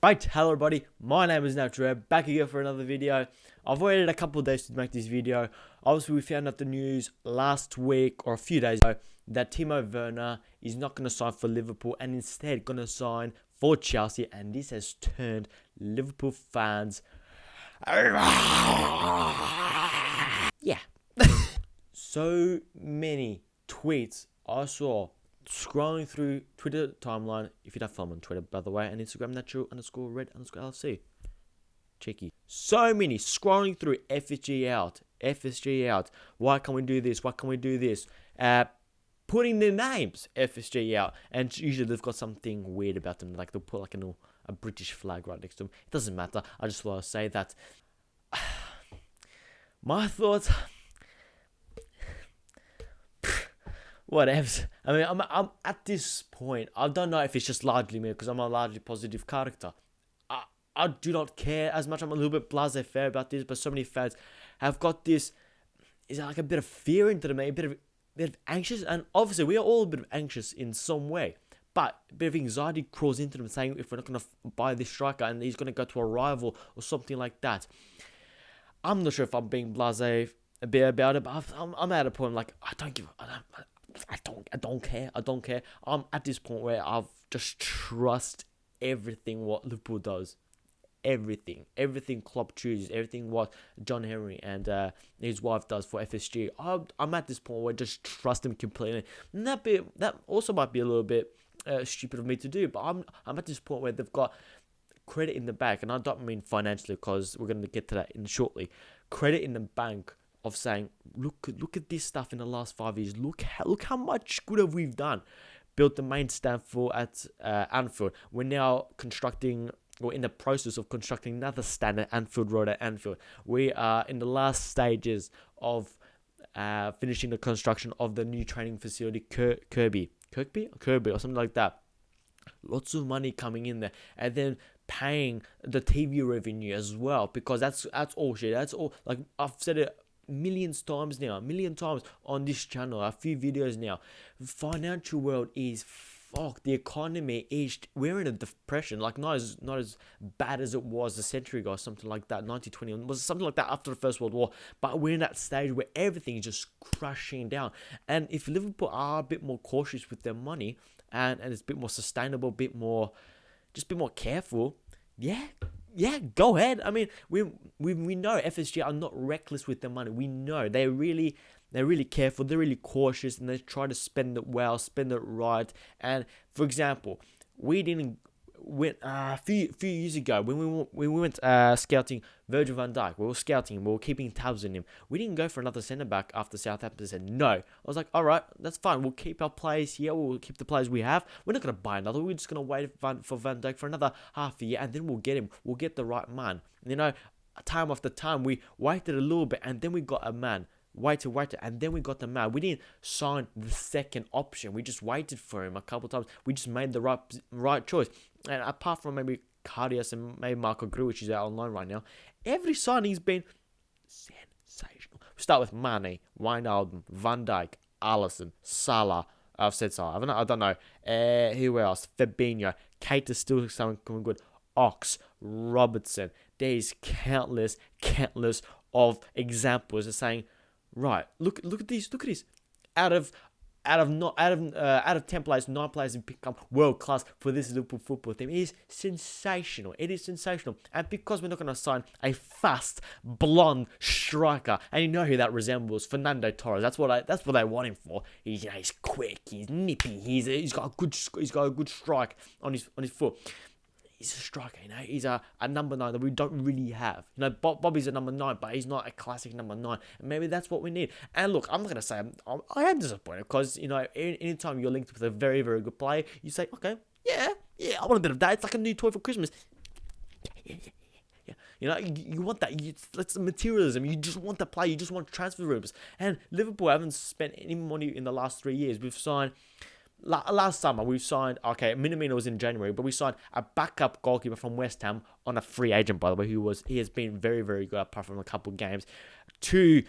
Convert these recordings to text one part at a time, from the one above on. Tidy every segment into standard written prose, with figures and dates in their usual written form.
Right, hello everybody, my name is Natural, back again for another video. I've waited a couple of days to make this video. Obviously we found out the news last week or a few days ago that Timo Werner is not going to sign for Liverpool and instead going to sign for Chelsea, and this has turned Liverpool fans yeah. So many tweets I saw scrolling through Twitter timeline. If you don't follow me on Twitter, by the way, and Instagram, natural_red_LFC. Cheeky. So many scrolling through FSG out. Why can't we do this? Why can't we do this? Putting their names FSG out, and usually they've got something weird about them, like they'll put like a British flag right next to them. It doesn't matter. I just want to say that my thoughts. Whatever. I mean, I'm at this point. I don't know if it's just largely me because I'm a largely positive character. I do not care as much. I'm a little bit blasé about this, but so many fans have got this. Is like a bit of fear into them, a bit of anxious, and obviously we are all a bit of anxious in some way. But a bit of anxiety crawls into them, saying if we're not going to buy this striker and he's going to go to a rival or something like that. I'm not sure if I'm being blasé a bit about it, but I'm at a point like I don't care. I'm at this point where I've just trust everything what Liverpool does. Everything Klopp chooses, everything what John Henry and his wife does for FSG. I'm at this point where I just trust him completely. And that also might be a little bit stupid of me to do, but I'm at this point where they've got credit in the bank, and I don't mean financially because we're going to get to that in shortly. Credit in the bank of saying, look at this stuff in the last 5 years. Look how much good have we done. Built the main stand for at Anfield. We're now constructing, or in the process of constructing, another stand at Anfield Road at Anfield. We are in the last stages of finishing the construction of the new training facility, Kirby or something like that. Lots of money coming in there, and then paying the TV revenue as well, because that's all shit. That's all, like I've said it a million times on this channel, a few videos now. Financial world is fucked. The economy is, we're in a depression, like not as bad as it was a century ago or something like that. 1920 was something like that after the First World War, but we're in that stage where everything is just crashing down. And if Liverpool are a bit more cautious with their money and it's a bit more sustainable, a bit more careful, yeah, go ahead. I mean, we know FSG are not reckless with their money. We know they're really careful. They're really cautious, and they try to spend it well, spend it right. And for example, we went a few years ago when we went scouting Virgil van Dijk. We were scouting him. We were keeping tabs on him. We didn't go for another centre back after Southampton said no. I was like, all right, that's fine. We'll keep our players here. We'll keep the players we have. We're not going to buy another. We're just going to wait for Van Dijk for another half a year, and then we'll get him. We'll get the right man. You know, time after time, we waited a little bit, and then we got a man. Waited, and then we got the man. We didn't sign the second option. We just waited for him a couple of times. We just made the right choice. And apart from maybe Cardias and maybe Marco Gru, which is out online right now, every signing's been sensational. We start with Mane, Wijnaldum, Van Dijk, Alisson, Salah. I've said Salah. I don't know. Who else? Fabinho. Kate is still coming good. Ox, Robertson. There's countless of examples of saying, right, look at this. Out of 10 players, 9 players have become world class for this Liverpool football team. It is sensational. And because we're not going to sign a fast, blonde striker, and you know who that resembles, Fernando Torres. That's what I want him for. He's quick, he's nippy, he's got a good strike on his foot. He's a striker, you know. He's a number 9 that we don't really have. You know, Bobby's a number 9, but he's not a classic number 9. And maybe that's what we need. And look, I'm not going to say I am disappointed because, you know, anytime you're linked with a very, very good player, you say, okay, yeah, I want a bit of that. It's like a new toy for Christmas. Yeah. You know, you want that. That's materialism. You just want the play. You just want transfer rumors. And Liverpool haven't spent any money in the last 3 years. We've signed... Last summer, we signed, Minamino was in January, but we signed a backup goalkeeper from West Ham on a free agent, by the way, he has been very, very good apart from a couple of games. 2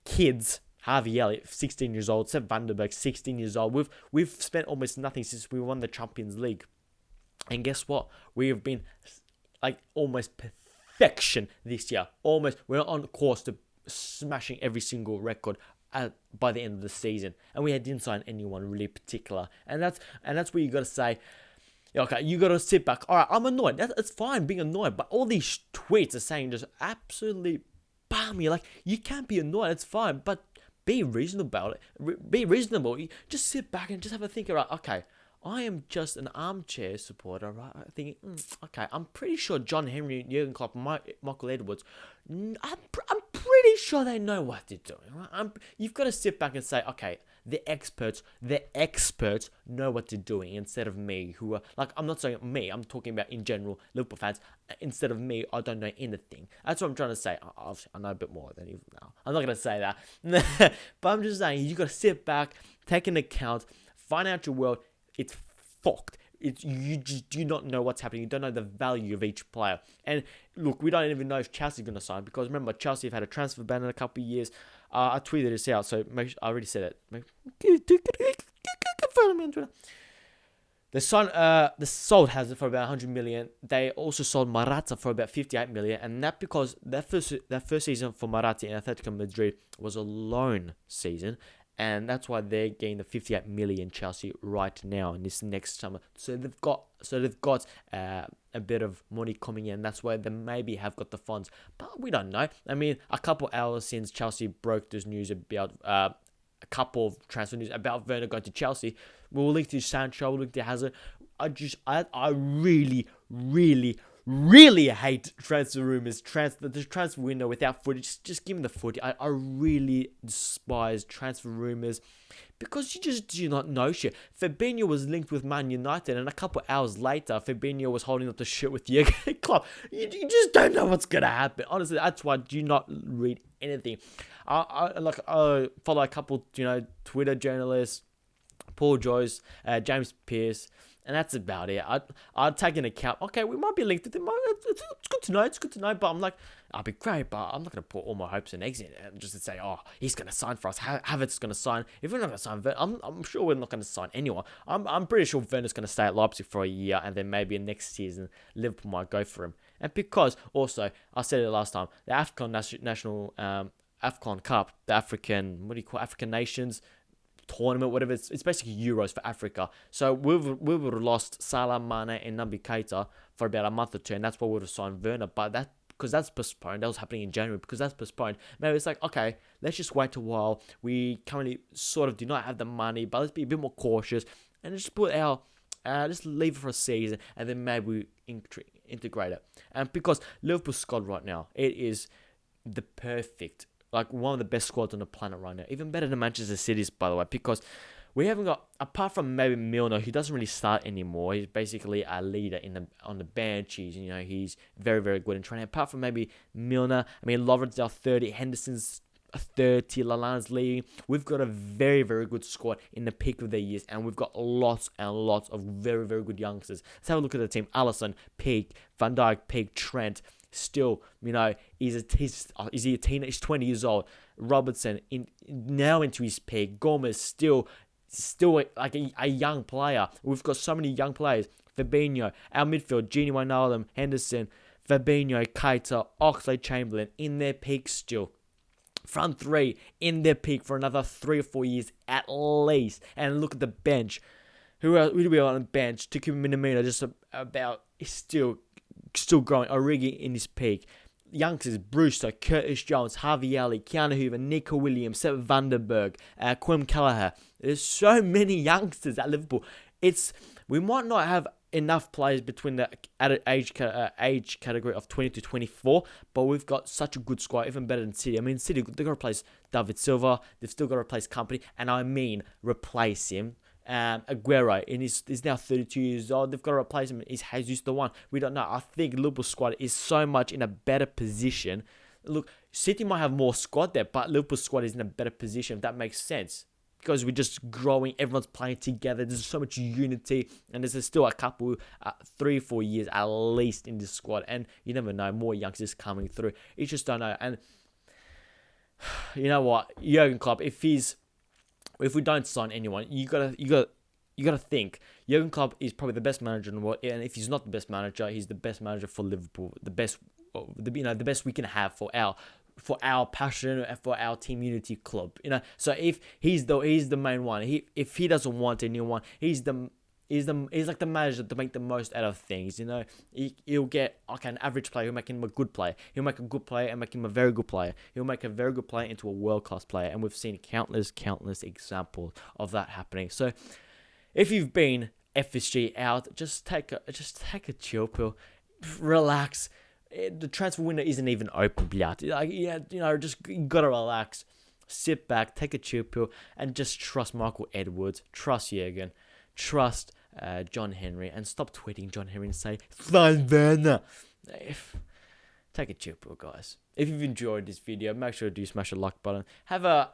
kids, Harvey Elliott, 16 years old, Sepp Vandenberg, 16 years old. We've spent almost nothing since we won the Champions League. And guess what? We have been like almost perfection this year. Almost, we're on course to smashing every single record by the end of the season, and we didn't sign anyone really particular, and that's where you got to say, okay, you got to sit back. All right, I'm annoyed. It's fine being annoyed, but all these tweets are saying just absolutely bum you. Like, you can't be annoyed. It's fine, but be reasonable about it. Be reasonable. You just sit back and just have a think. Right, okay, I am just an armchair supporter, right? Thinking, okay, I'm pretty sure John Henry, Jurgen Klopp, Michael Edwards, I'm pretty sure they know what they're doing, right? You've got to sit back and say, okay, the experts know what they're doing, instead of me, who are, like, I'm not saying me, I'm talking about in general, Liverpool fans. Instead of me, I don't know anything. That's what I'm trying to say. I know a bit more than you now. I'm not going to say that. But I'm just saying, you got to sit back, take into account, financial world, it's fucked. You just do not know what's happening. You don't know the value of each player. And look, we don't even know if Chelsea's going to sign, because remember, Chelsea have had a transfer ban in a couple of years. I tweeted this out, so I already said it. Follow me on Twitter. They sold Hazard for about 100 million. They also sold Morata for about 58 million, and that because that first season for Morata in Atletico Madrid was a loan season. And that's why they're getting the 58 million Chelsea right now in this next summer. So they've got a bit of money coming in. That's why they maybe have got the funds, but we don't know. I mean, a couple hours since Chelsea broke this news about a couple of transfer news about Werner going to Chelsea, we'll link to Sancho, we'll link to Hazard. I really hate transfer rumors, the transfer window without footage. Just give me the footage. I really despise transfer rumors, because you just do not know shit. Fabinho was linked with Man United, and a couple hours later, Fabinho was holding up the shit with Jurgen Klopp. You just don't know what's gonna happen. Honestly, that's why I do not read anything. I follow a couple, Twitter journalists, Paul Joyce, James Pearce, and that's about it. I'd take into account, okay, we might be linked with him. It's good to know, but I'm like, I'll be great, but I'm not going to put all my hopes and eggs in it just to say, oh, he's going to sign for us. Havertz's going to sign. If we're not going to sign Werner, I'm sure we're not going to sign anyone. I'm pretty sure Werner's going to stay at Leipzig for a year, and then maybe next season, Liverpool might go for him. And because, also, I said it last time, the AFCON national AFCON Cup, the African Nations tournament, whatever, it's basically Euros for Africa. So we would have lost Salah, Mane, and Naby Keita for about a month or two, and that's why we would have signed Werner. But because that's postponed, that was happening in January, because that's postponed. Maybe it's like, okay, let's just wait a while. We currently sort of do not have the money, but let's be a bit more cautious and just just leave it for a season, and then maybe we integrate it. And because Liverpool's squad right now, it is the perfect, like one of the best squads on the planet right now. Even better than Manchester City's, by the way, because we haven't got, apart from maybe Milner, who doesn't really start anymore. He's basically a leader on the bench. He's very, very good in training. Apart from maybe Milner, I mean, Lovren's now 30, Henderson's 30, Lallana's leading. We've got a very, very good squad in the peak of their years, and we've got lots and lots of very, very good youngsters. Let's have a look at the team. Alisson, peak. Van Dijk, peak. Trent, still, he's a teenager. He's 20 years old. Robertson, now into his peak. Gomez, still like a young player. We've got so many young players. Fabinho, our midfield, Gini Wijnaldum, Henderson, Fabinho, Keita, Oxlade-Chamberlain, in their peak still. Front three, in their peak for another 3 or 4 years at least. And look at the bench. Who do we have on the bench? Takumi Minamino, just about, still growing. Origi in his peak. Youngsters, Brewster, Curtis Jones, Harvey Elliott, Keanu Hoover, Nico Williams, Sepp Vandenberg, Quim Kelleher. There's so many youngsters at Liverpool. We might not have enough players between the age category of 20 to 24, but we've got such a good squad, even better than City. I mean, City, they've got to replace David Silva. They've still got to replace Company, and I mean replace him. Aguero, and he's now 32 years old. They've got to replace him. Is Jesus the one? We don't know. I think Liverpool squad is so much in a better position. Look, City might have more squad there, but Liverpool squad is in a better position, if that makes sense. Because we're just growing, everyone's playing together. There's so much unity, and there's still a couple, 3 or 4 years at least in this squad. And you never know, more youngsters coming through. You just don't know. And you know what, Jurgen Klopp, if we don't sign anyone, you got you got to think Jurgen Klopp is probably the best manager in the world, and if he's not the best manager, he's the best manager for Liverpool, the best we can have for our passion and for our team unity club. So if he's the main one, if he doesn't want anyone, he's like the manager to make the most out of things. He'll get an average player, he'll make him a good player. He'll make a good player and make him a very good player. He'll make a very good player into a world-class player, and we've seen countless examples of that happening. So if you've been FSG out, just take a chill pill, relax. The transfer window isn't even open yet. Just you gotta relax, sit back, take a chill pill, and just trust Michael Edwards, trust Jurgen, trust John Henry, and stop tweeting John Henry and say Timo Werner. Take a chill pill, guys. If you've enjoyed this video, make sure to smash the like button. Have a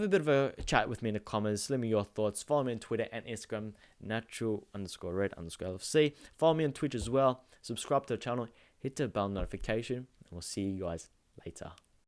bit of a chat with me in the comments. Let me your thoughts. Follow me on Twitter and Instagram, natural_red_LFC. Follow me on Twitch as well. Subscribe to the channel. Hit the bell notification. And we'll see you guys later.